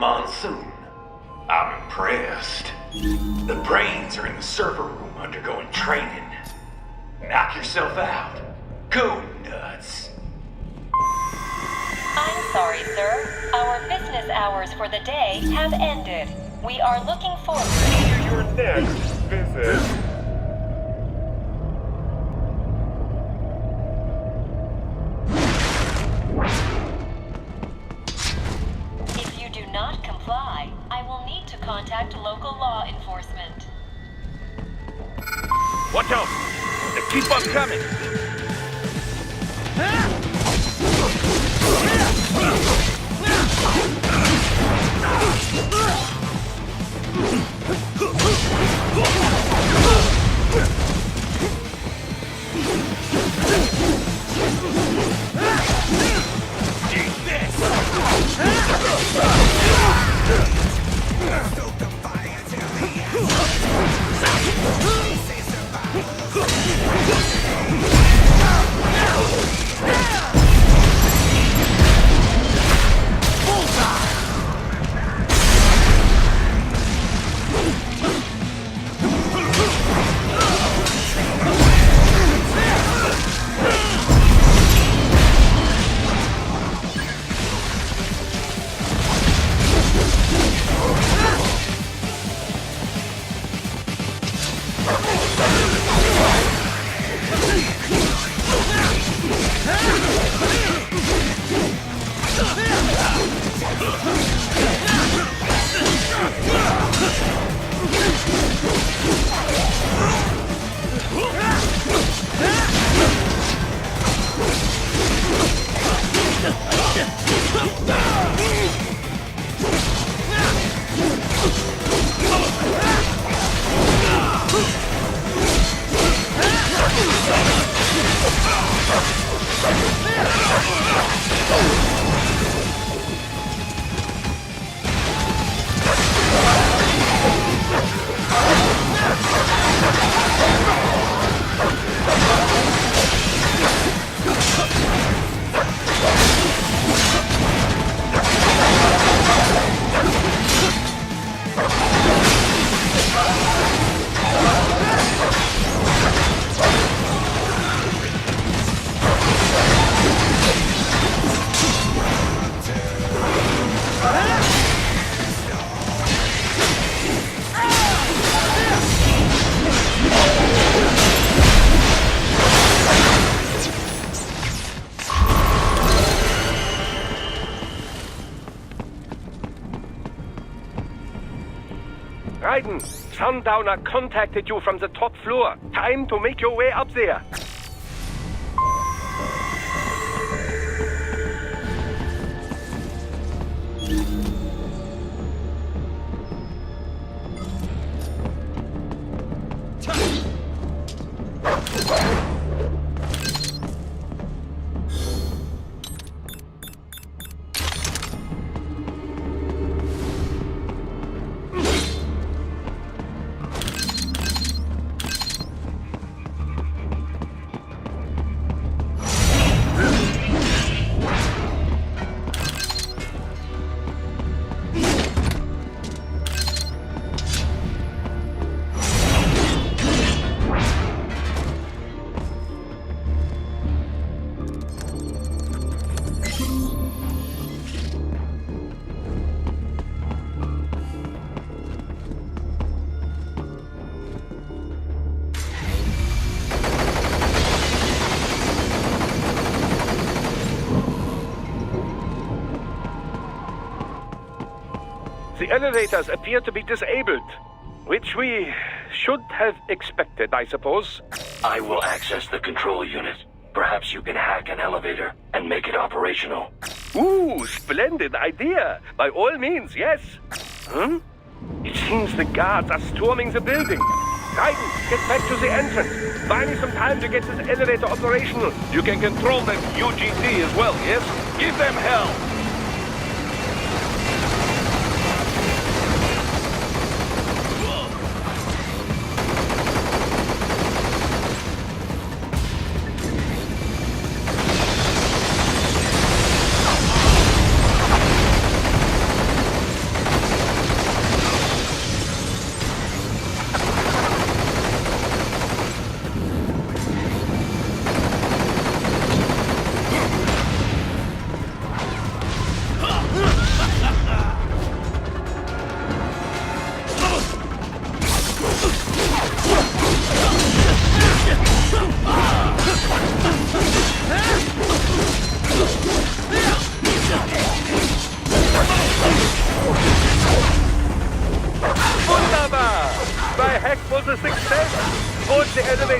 Monsoon. I'm impressed. The brains are in the server room undergoing training. Knock yourself out. Go nuts. I'm sorry, sir. Our business hours for the day have ended. We are looking forward To your next visit. If you do not comply, I will need to contact local law enforcement. Watch out! They keep on coming! Raiden, Sundowner contacted you from the top floor. Time to make your way up there. The elevators appear to be disabled, which we should have expected, I suppose. I will access the control unit. Perhaps you can hack an elevator and make it operational. Ooh, splendid idea. By all means, yes. It seems the guards are storming the building. Raiden, get back to the entrance. Buy me some time to get this elevator operational. You can control them UGC as well, yes? Give them hell.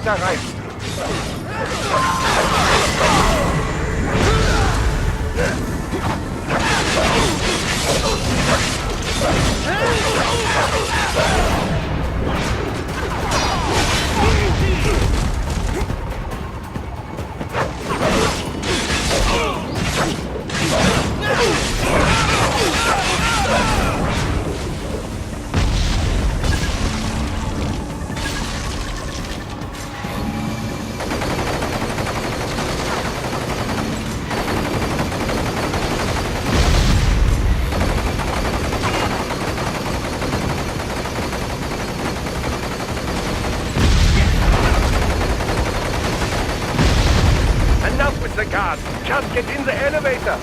elevator rein. Enough with the guards. Just get in the elevator.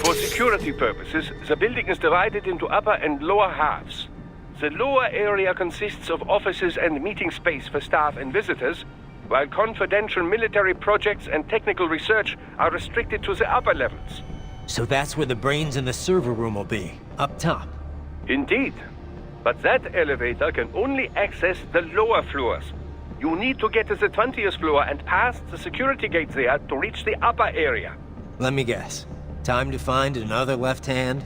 For security purposes, the building is divided into upper and lower halves. The lower area consists of offices and meeting space for staff and visitors, while confidential military projects and technical research are restricted to the upper levels. So that's where the brains in the server room will be, up top. Indeed. But that elevator can only access the lower floors. You need to get to the 20th floor and past the security gate there to reach the upper area. Let me guess. Time to find another left hand?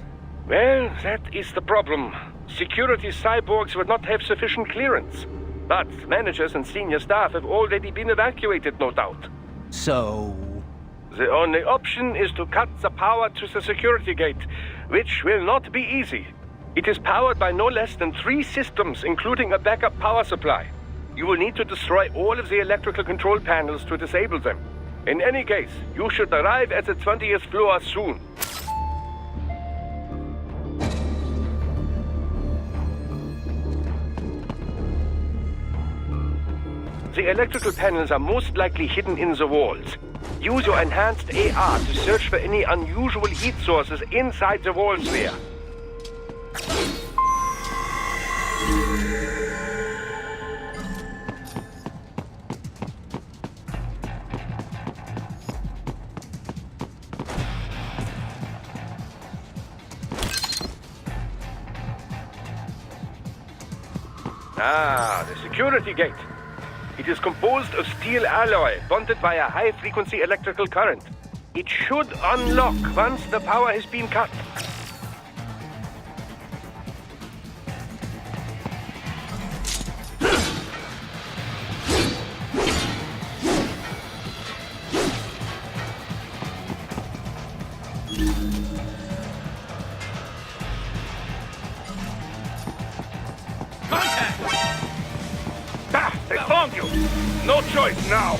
Well, that is the problem. Security cyborgs would not have sufficient clearance. But managers and senior staff have already been evacuated, no doubt. So... The only option is to cut the power to the security gate, which will not be easy. It is powered by no less than 3 systems, including a backup power supply. You will need to destroy all of the electrical control panels to disable them. In any case, you should arrive at the 20th floor soon. The electrical panels are most likely hidden in the walls. Use your enhanced AR to search for any unusual heat sources inside the walls there. Ah, the security gate. It is composed of steel alloy, bonded by a high-frequency electrical current. It should unlock once the power has been cut. Ah, they found you! No choice now!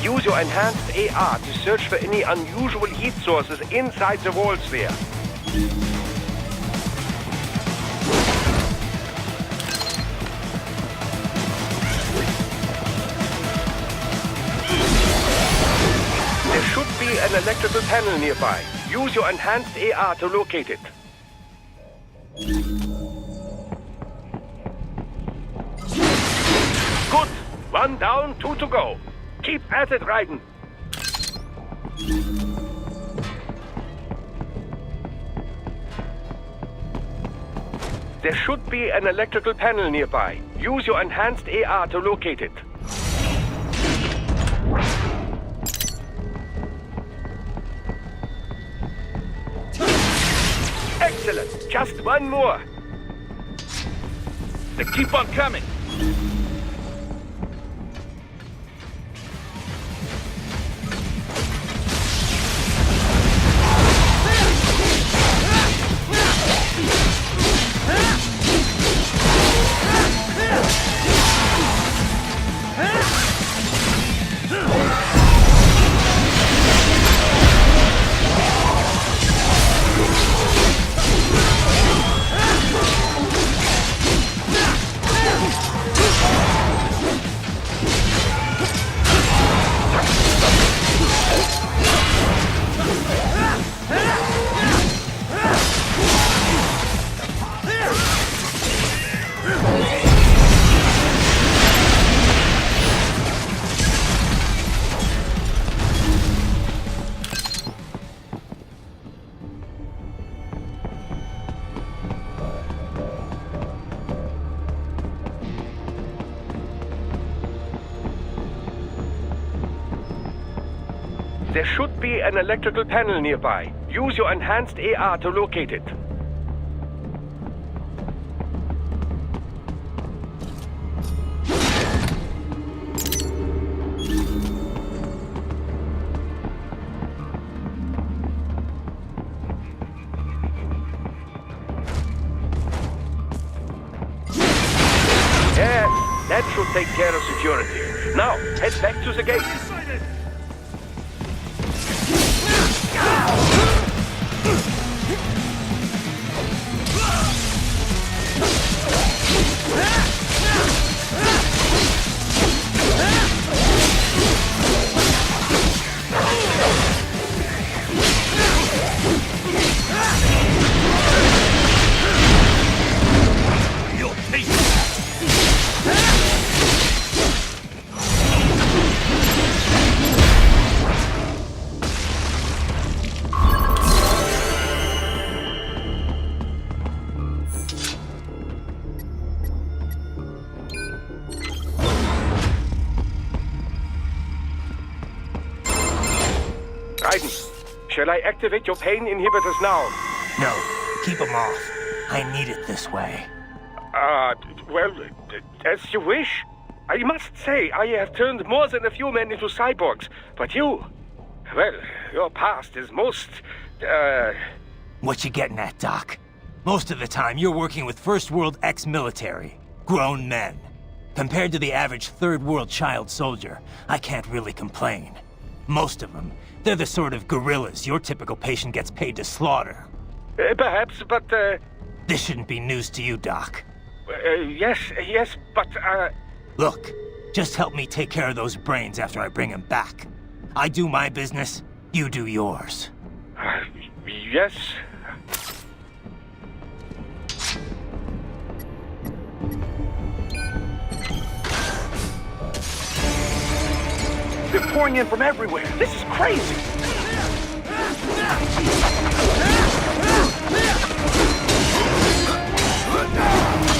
Use your enhanced AR to search for any unusual heat sources inside the walls there. There should be an electrical panel nearby. Use your enhanced AR to locate it. Good. 1 down, 2 to go. Keep at it, Raiden. There should be an electrical panel nearby. Use your enhanced AR to locate it. Excellent. Just one more. They keep on coming. There should be an electrical panel nearby. Use your enhanced AR to locate it. Yes, that should take care of security. Now, head back to the gate. Shall I activate your pain inhibitors now? No, keep them off. I need it this way. Well, as you wish. I must say, I have turned more than a few men into cyborgs, but you... Well, your past is most, What you getting at, Doc? Most of the time, you're working with First World ex-military. Grown men. Compared to the average Third World child soldier, I can't really complain. Most of them, they're the sort of guerrillas your typical patient gets paid to slaughter. Perhaps, but, This shouldn't be news to you, Doc. yes, but, Look, just help me take care of those brains after I bring them back. I do my business, you do yours. yes. They're pouring in from everywhere. This is crazy.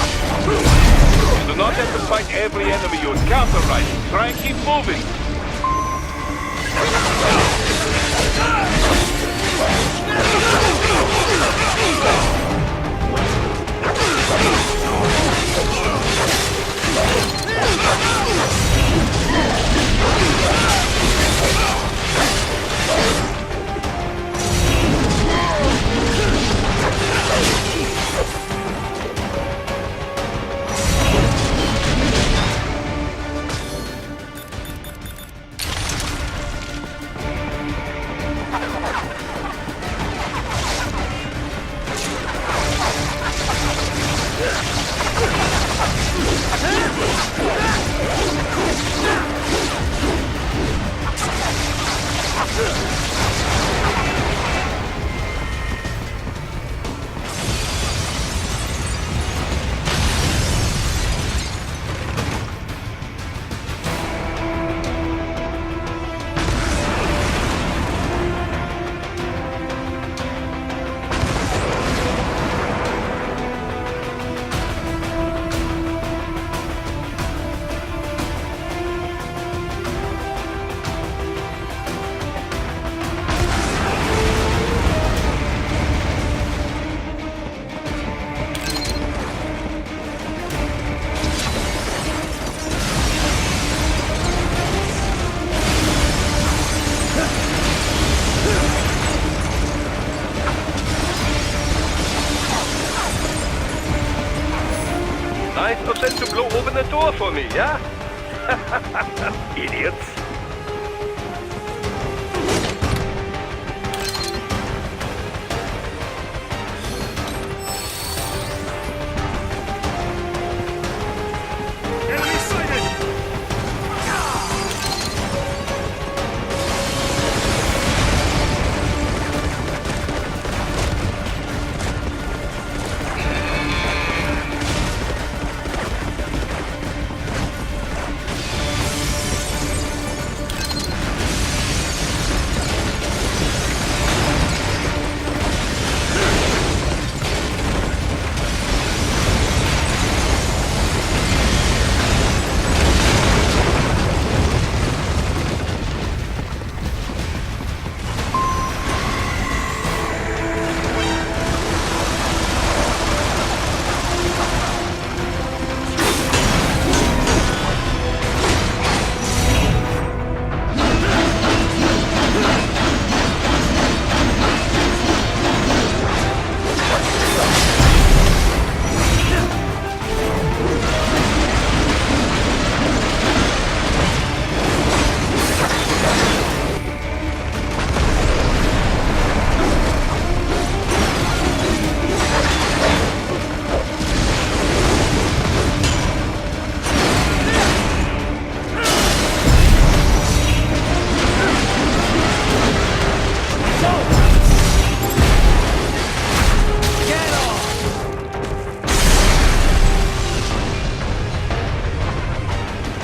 You do not have to fight every enemy you encounter, right? Try and keep moving. Nice of them to blow open the door for me, yeah? Idiots. Enemy sighted!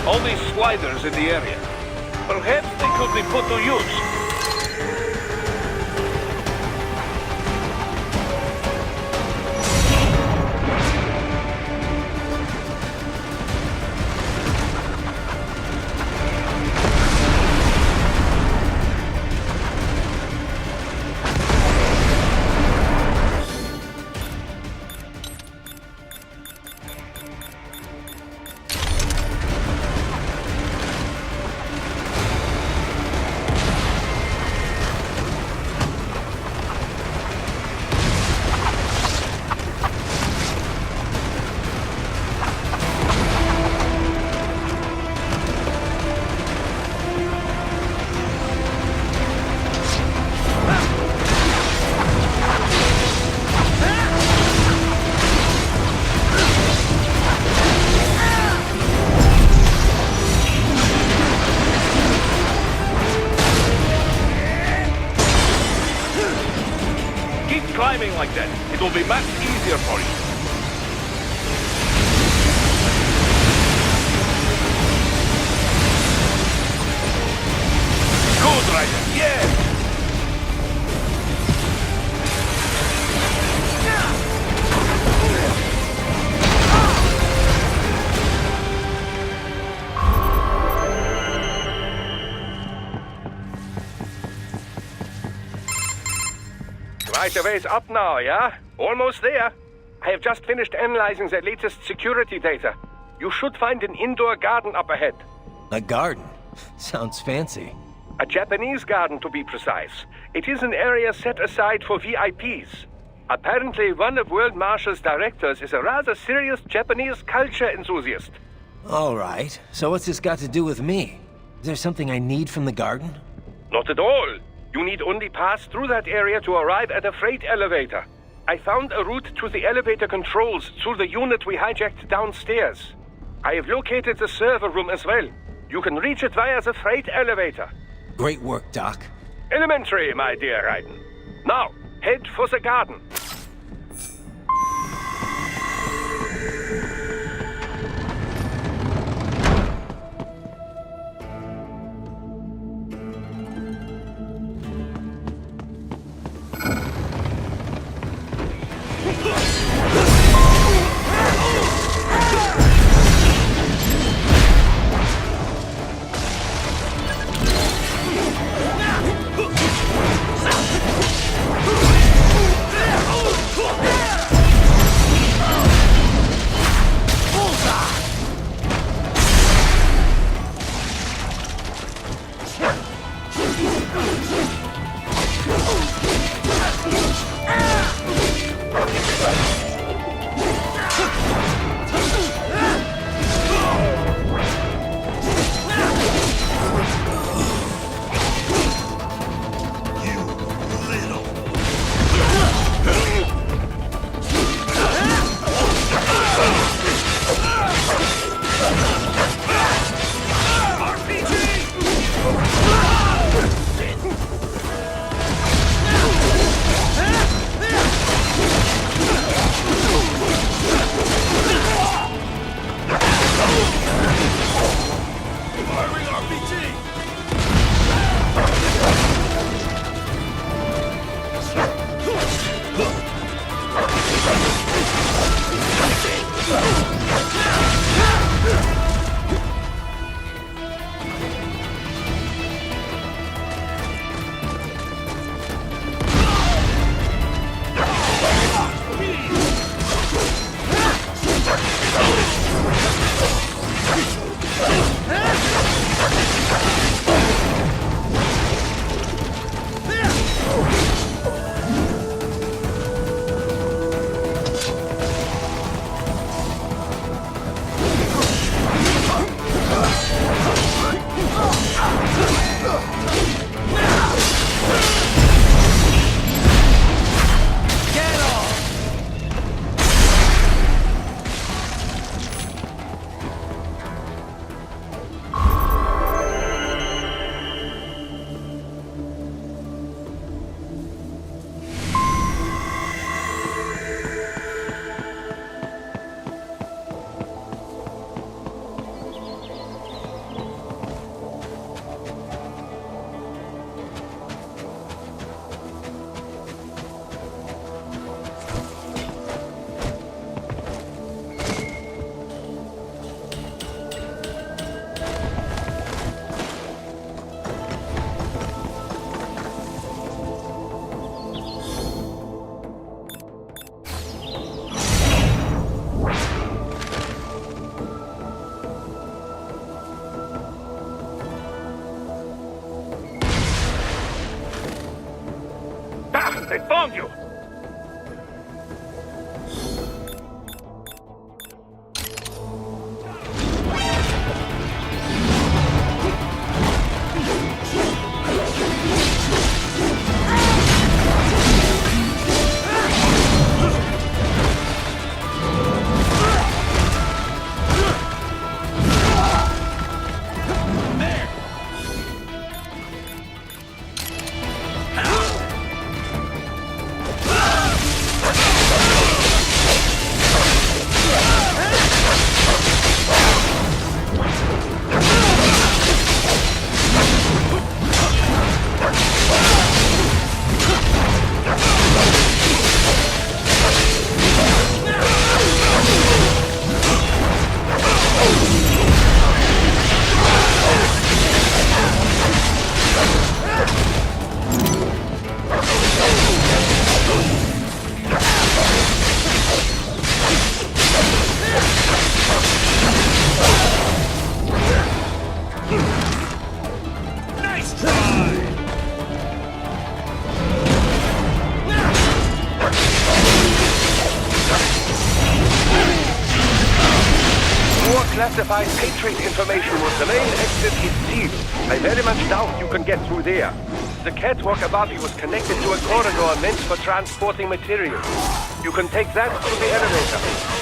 All these sliders in the area. Perhaps they could be put to use. easier for you. Good, Ryder. Yeah! Right a ways up now, yeah? Almost there. I have just finished analyzing the latest security data. You should find an indoor garden up ahead. A garden? Sounds fancy. A Japanese garden, to be precise. It is an area set aside for VIPs. Apparently, one of World Marshall's directors is a rather serious Japanese culture enthusiast. All right. So what's this got to do with me? Is there something I need from the garden? Not at all. You need only pass through that area to arrive at a freight elevator. I found a route to the elevator controls through the unit we hijacked downstairs. I have located the server room as well. You can reach it via the freight elevator. Great work, Doc. Elementary, my dear Raiden. Now, head for the garden. They found you! classified Patriot information was the main exit is sealed. I very much doubt you can get through there. The catwalk above you was connected to a corridor meant for transporting materials. You can take that to the elevator.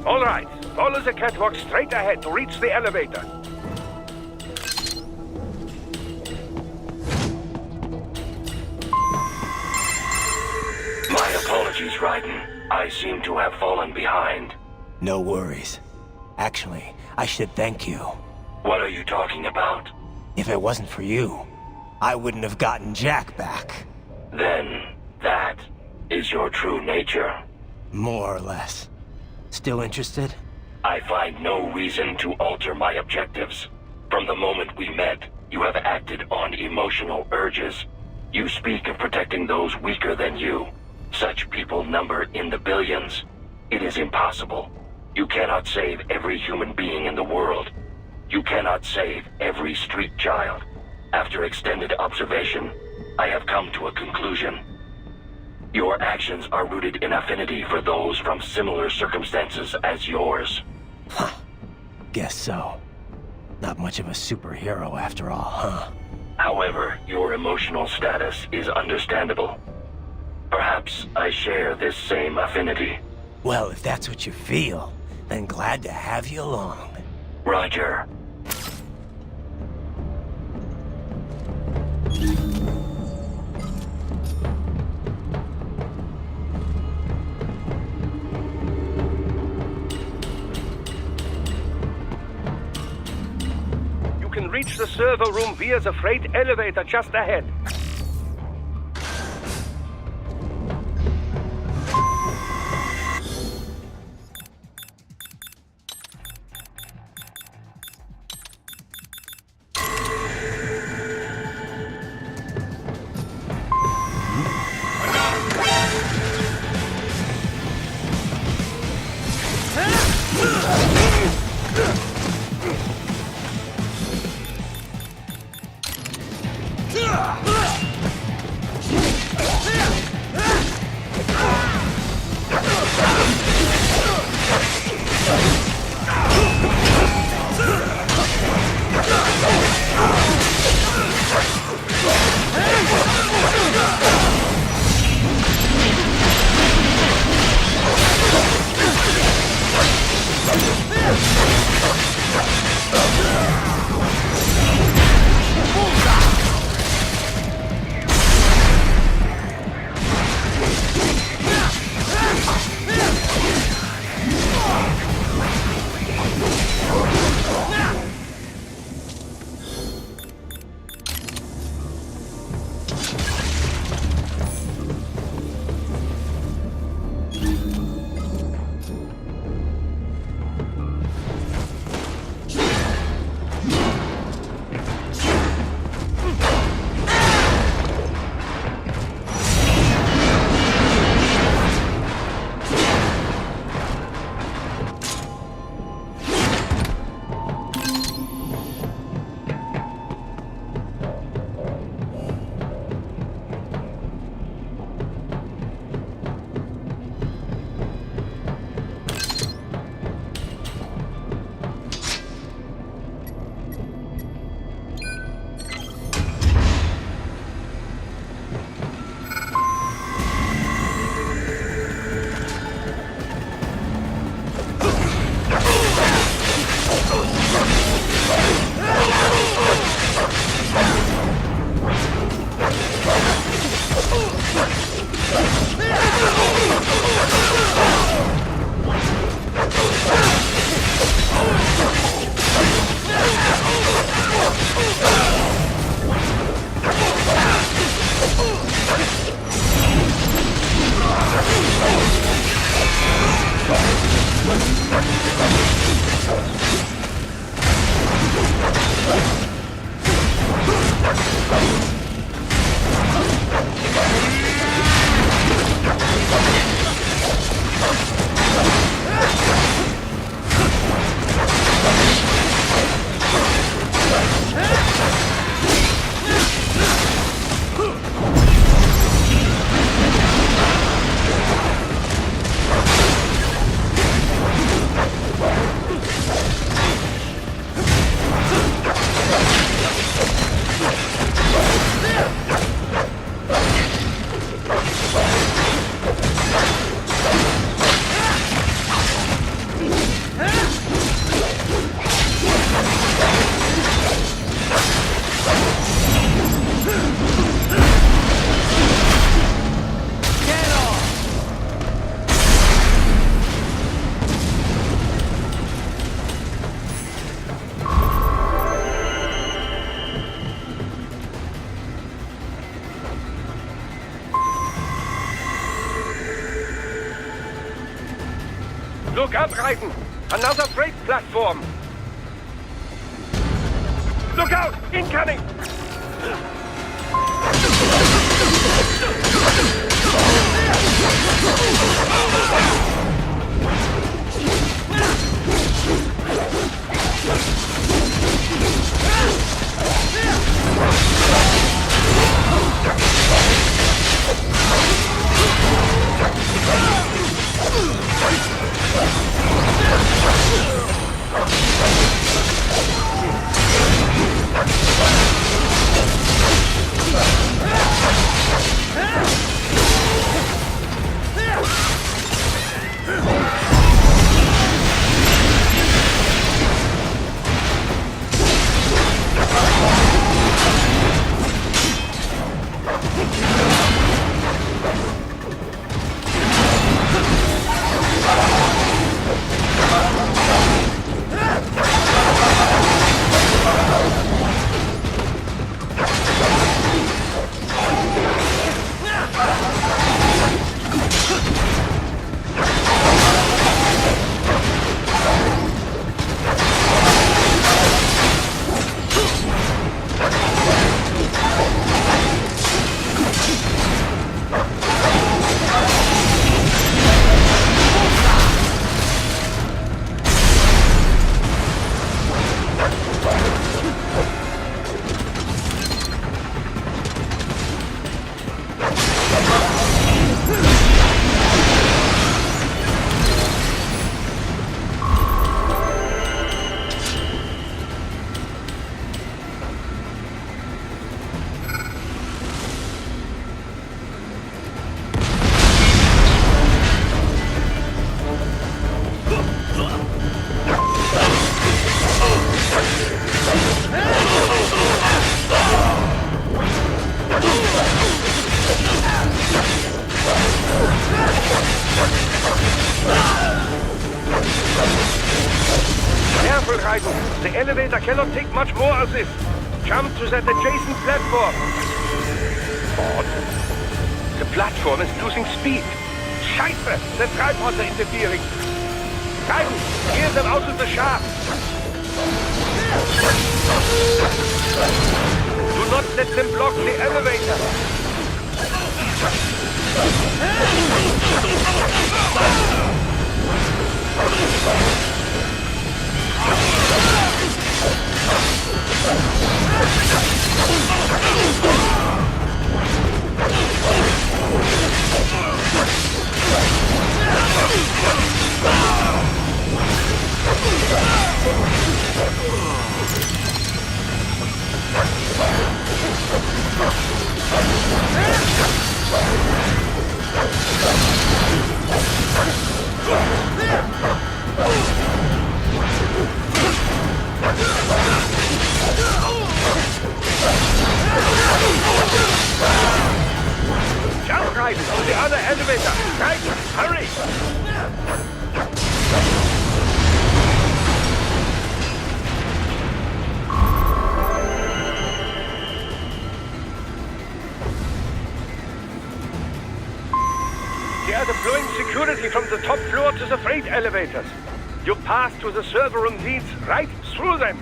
All right, follow the catwalk straight ahead to reach the elevator. My apologies, Raiden. I seem to have fallen behind. No worries. Actually, I should thank you. What are you talking about? If it wasn't for you, I wouldn't have gotten Jack back. Then, that is your true nature. More or less. Still interested? I find no reason to alter my objectives. From the moment we met, you have acted on emotional urges. You speak of protecting those weaker than you. Such people number in the billions. It is impossible. You cannot save every human being in the world. You cannot save every street child. After extended observation, I have come to a conclusion. Your actions are rooted in affinity for those from similar circumstances as yours. Huh. Guess so. Not much of a superhero after all, huh? However, your emotional status is understandable. Perhaps I share this same affinity. Well, if that's what you feel, then glad to have you along. Roger. You can reach the server room via the freight elevator just ahead. Look up, Raiden! Another freight platform! Look out! Incoming! Careful, Raiden. The elevator cannot take much more of this. Jump to that adjacent platform. Odd. The platform is losing speed. Scheiße! The tripods are interfering. Raiden, steer them out of the shaft. Do not let them block the elevator. Jump, Raiden, to the other elevator. Raiden, hurry! They are deploying security from the top floor to the freight elevators. Your path to the server room leads right through them.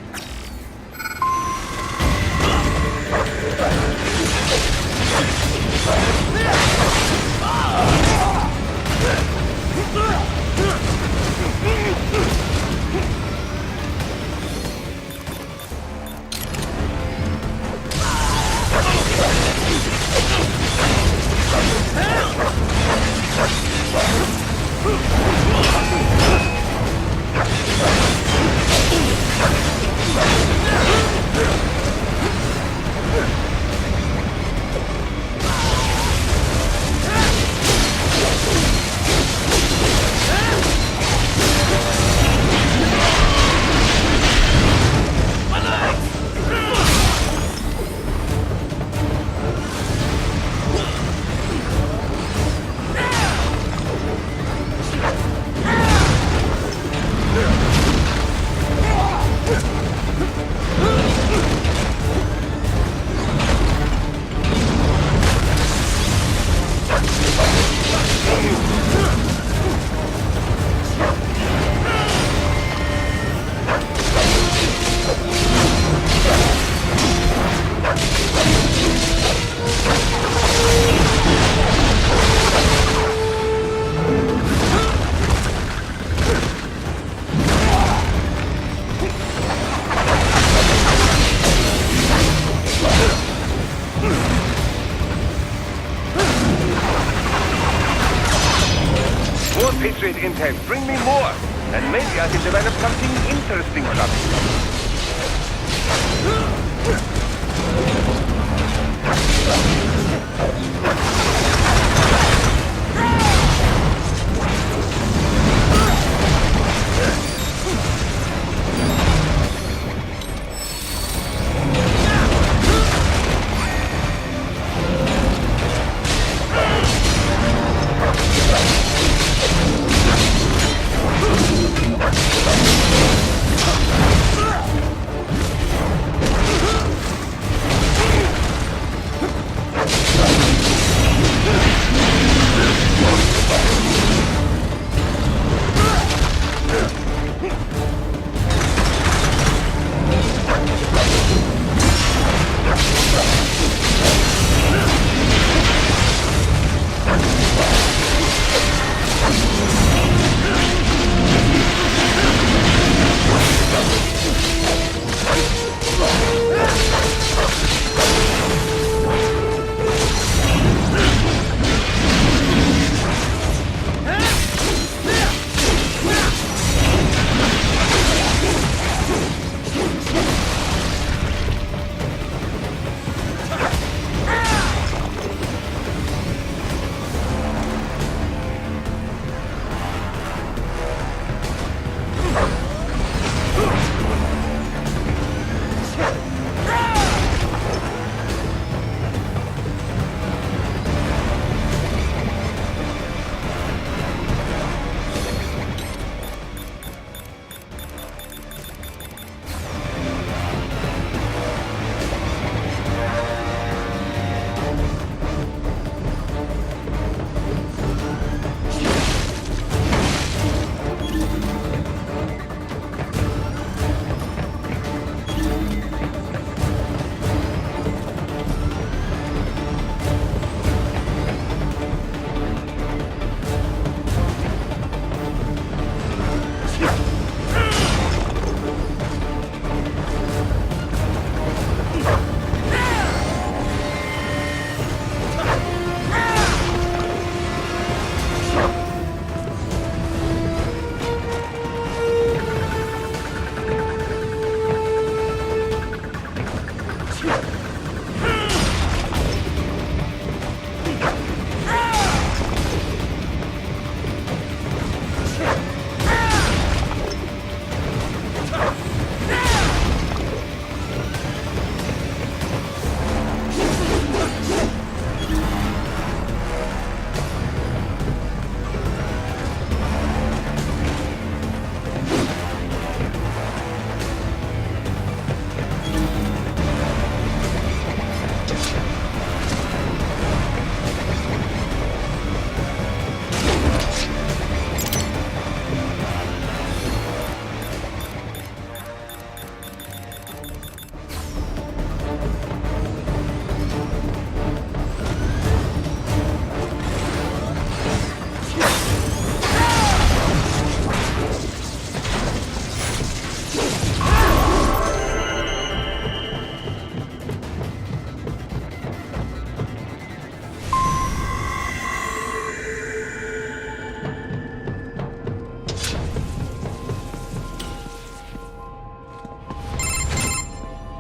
Patriot intel. Bring me more. And maybe I can develop something interesting from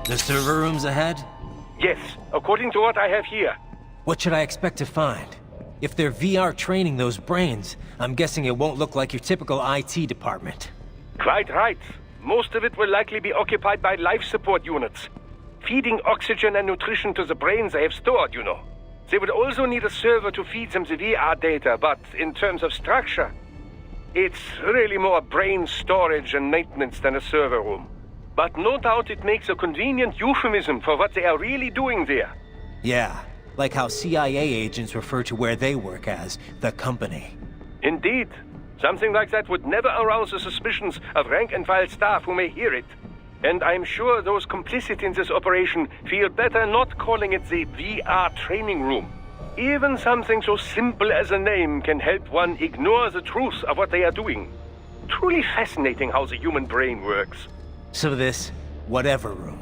The server room's ahead? Yes, according to what I have here. What should I expect to find? If they're VR training those brains, I'm guessing it won't look like your typical IT department. Quite right. Most of it will likely be occupied by life support units. Feeding oxygen and nutrition to the brains they have stored, you know. They would also need a server to feed them the VR data, but in terms of structure, it's really more brain storage and maintenance than a server room. But no doubt it makes a convenient euphemism for what they are really doing there. Yeah, like how CIA agents refer to where they work as the company. Indeed. Something like that would never arouse the suspicions of rank-and-file staff who may hear it. And I'm sure those complicit in this operation feel better not calling it the VR training room. Even something so simple as a name can help one ignore the truth of what they are doing. Truly fascinating how the human brain works. So this, whatever room,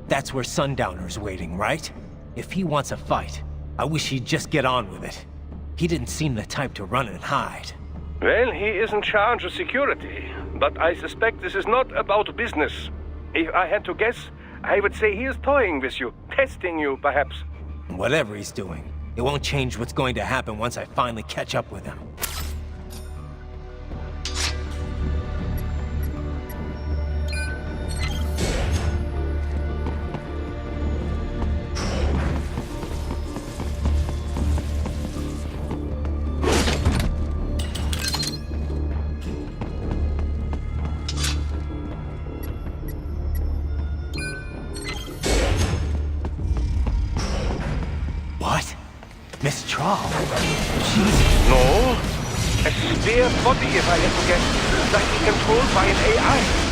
that's where Sundowner's waiting, right? If he wants a fight, I wish he'd just get on with it. He didn't seem the type to run and hide. Well, he is in charge of security, but I suspect this is not about business. If I had to guess, I would say he is toying with you, testing you, perhaps. Whatever he's doing, it won't change what's going to happen once I finally catch up with him. What? Miss Trawl? She's... No? A spare body, if I had to guess, likely controlled by an AI.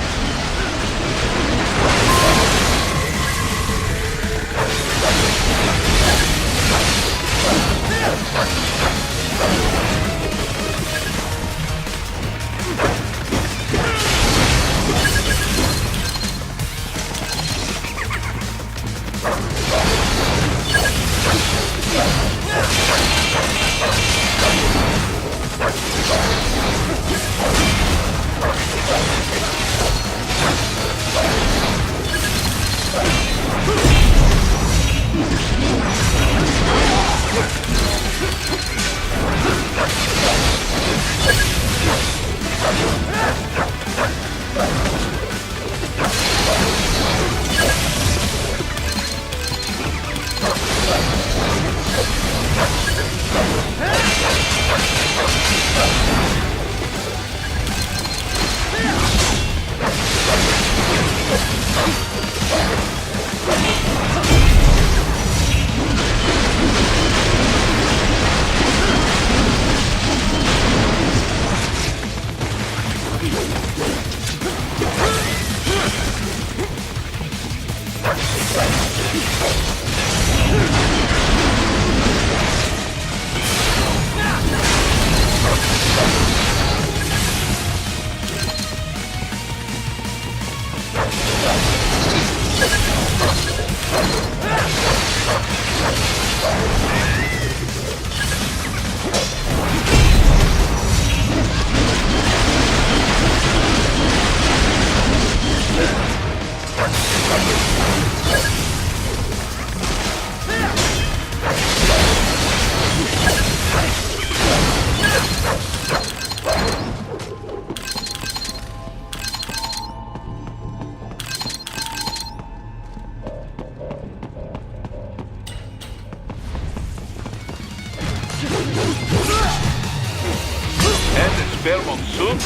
Monsoon?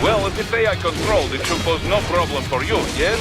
Well, if it's AI controlled, it should pose no problem for you, yes?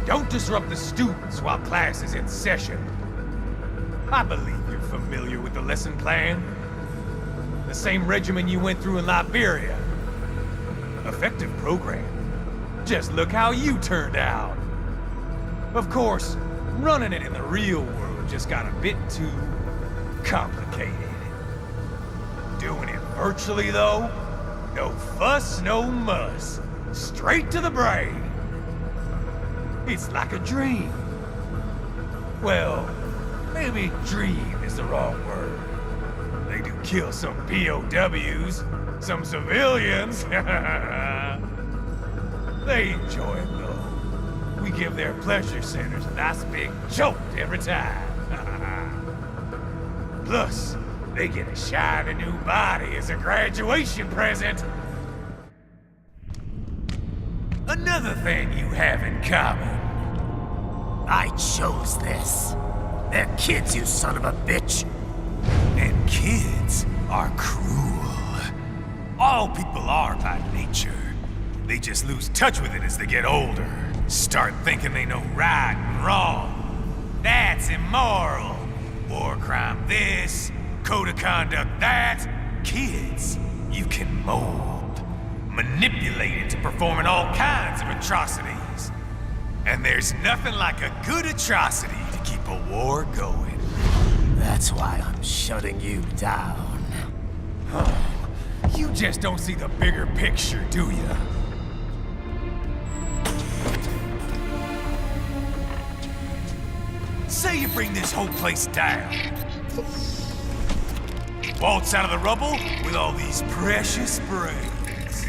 Don't disrupt the students while class is in session. I believe you're familiar with the lesson plan. The same regimen you went through in Liberia. Effective program. Just look how you turned out. Of course, running it in the real world just got a bit too complicated. Doing it virtually, though, no fuss, no muss. Straight to the brain. It's like a dream. Well, maybe dream is the wrong word. They do kill some POWs, some civilians. They enjoy it, though. We give their pleasure centers a nice big jolt every time. Plus, they get a shiny new body as a graduation present. Another thing you have in common. I chose this. They're kids, you son of a bitch. And kids are cruel. All people are by nature. They just lose touch with it as they get older. Start thinking they know right and wrong. That's immoral. War crime this, code of conduct that. Kids, you can mold, manipulate into performing all kinds of atrocities. And there's nothing like a good atrocity to keep a war going. That's why I'm shutting you down. You just don't see the bigger picture, do you? Say you bring this whole place down. Waltz out of the rubble with all these precious brains.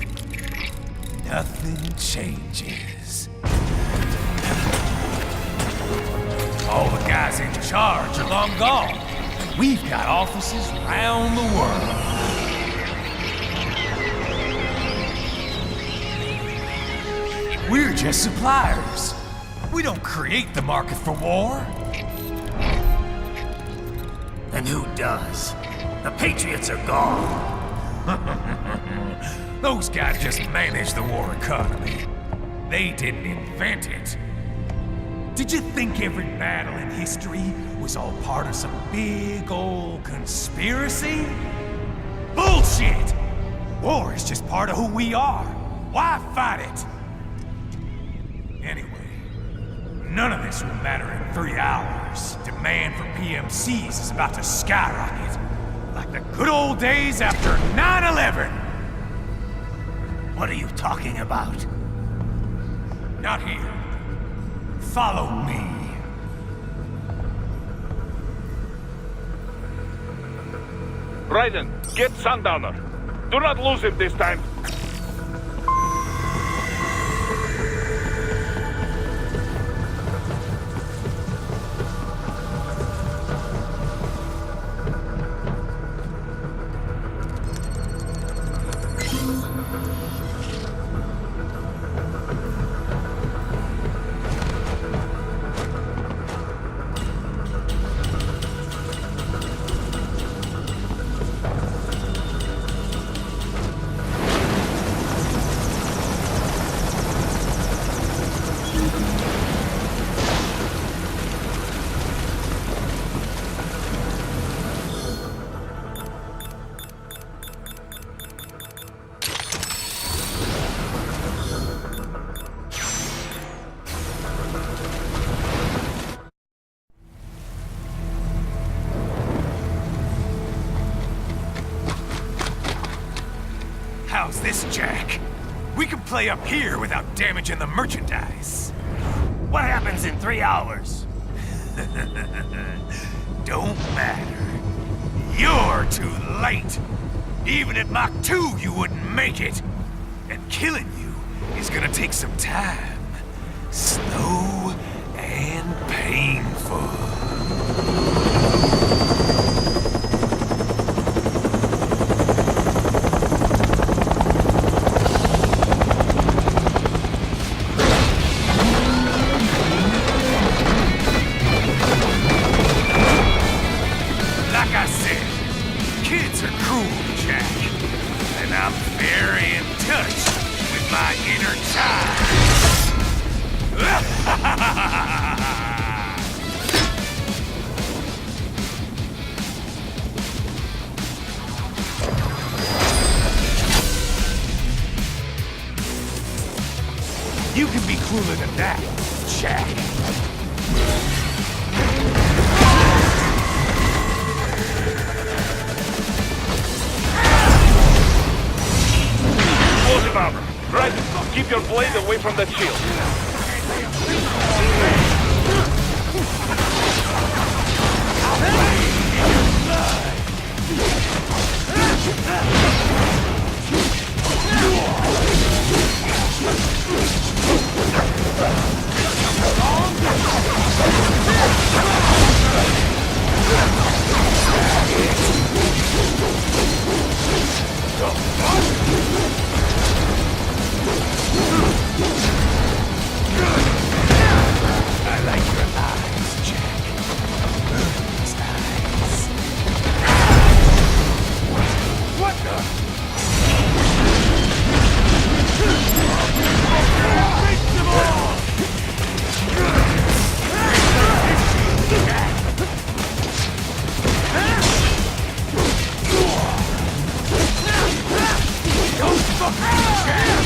Nothing changes. All the guys in charge are long gone. We've got offices around the world. We're just suppliers. We don't create the market for war. And who does? The Patriots are gone. Those guys just manage the war economy. They didn't invent it. Did you think every battle in history was all part of some big old conspiracy? Bullshit! War is just part of who we are. Why fight it? Anyway, none of this will matter in 3 hours. Demand for PMCs is about to skyrocket. Like the good old days after 9/11. What are you talking about? Not here. Follow me. Raiden, get Sundowner. Do not lose him this time. How's this, Jack? We can play up here without damaging the merchandise. What happens in 3 hours? Don't matter. You're too late. Even at Mach 2, you wouldn't make it. And killing you is gonna take some time. Slow and painful. Like I said, kids are cruel, Jack. And I'm very in touch with my inner child. You can be crueler than that, Jack. Close him out. Right. Keep your blade away from that shield. I like your eyes, Jack. These eyes. What the? Don't fuck me, Jack!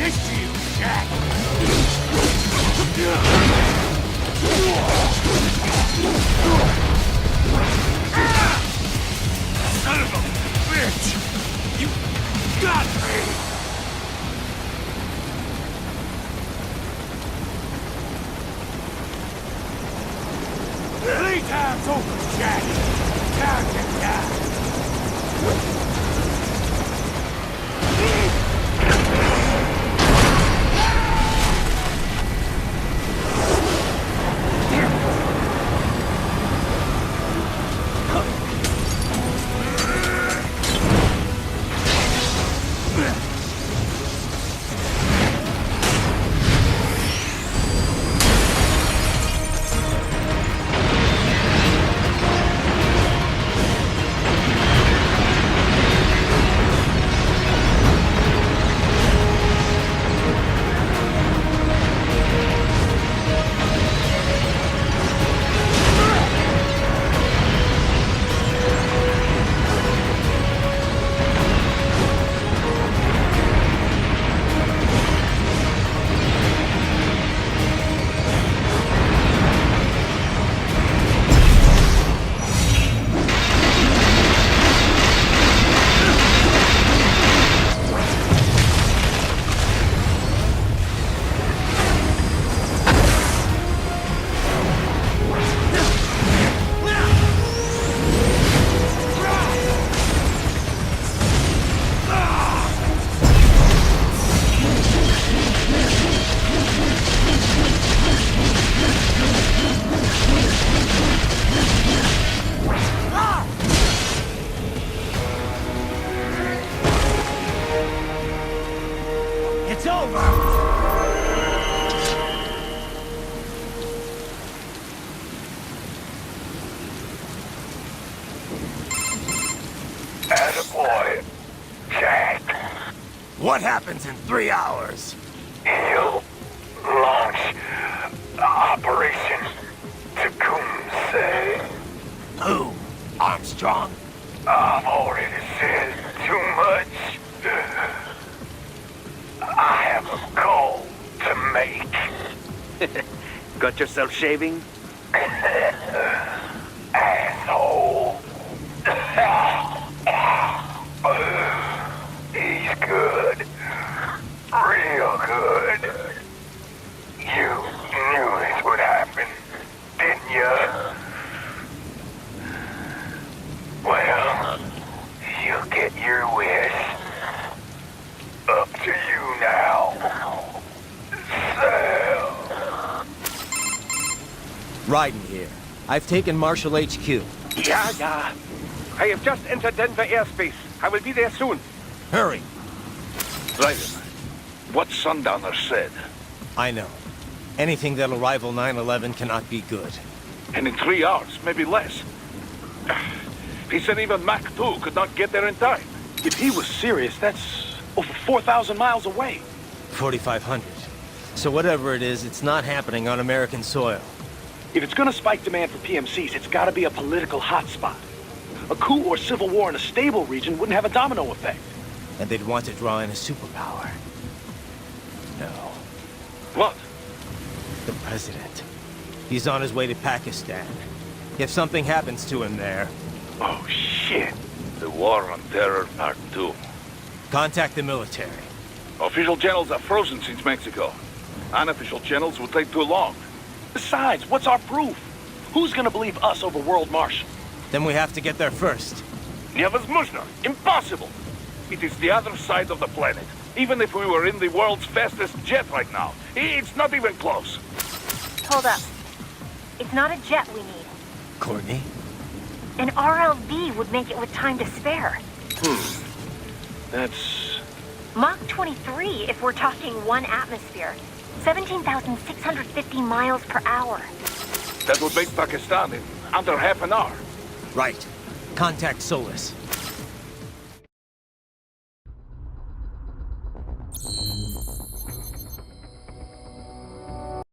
This shield, Jack! Son of a bitch! You got me! Playtime's over, Jack! Time to die! It's over! Attaboy, Jack. What happens in 3 hours? He'll launch Operation Tecumseh. Who? Armstrong? I've already said too much. I have a call to make. Got yourself shaving? Asshole. He's good. Real good. You knew this would happen, didn't you? Well, you'll get your wish. Up to you now. Sam. Raiden here. I've taken Marshall HQ. Yeah. I have just entered Denver airspace. I will be there soon. Hurry. Raiden, what Sundowner said. I know. Anything that'll rival 9/11 cannot be good. And in 3 hours, maybe less. He said even Mach 2 could not get there in time. If he was serious, that's over 4,000 miles away. 4,500. So whatever it is, it's not happening on American soil. If it's gonna spike demand for PMCs, it's gotta be a political hotspot. A coup or civil war in a stable region wouldn't have a domino effect. And they'd want to draw in a superpower. No. What? The president. He's on his way to Pakistan. If something happens to him there... Oh, shit. The War on Terror Part 2. Contact the military. Official channels are frozen since Mexico. Unofficial channels would take too long. Besides, what's our proof? Who's gonna believe us over World Marshal? Then we have to get there first. Невозможно! Impossible! It is the other side of the planet. Even if we were in the world's fastest jet right now, it's not even close. Hold up. It's not a jet we need. Courtney? An RLV would make it with time to spare. That's... Mach 23 if we're talking 1 atmosphere. 17,650 miles per hour. That would make Pakistan in under half an hour. Right. Contact Solus.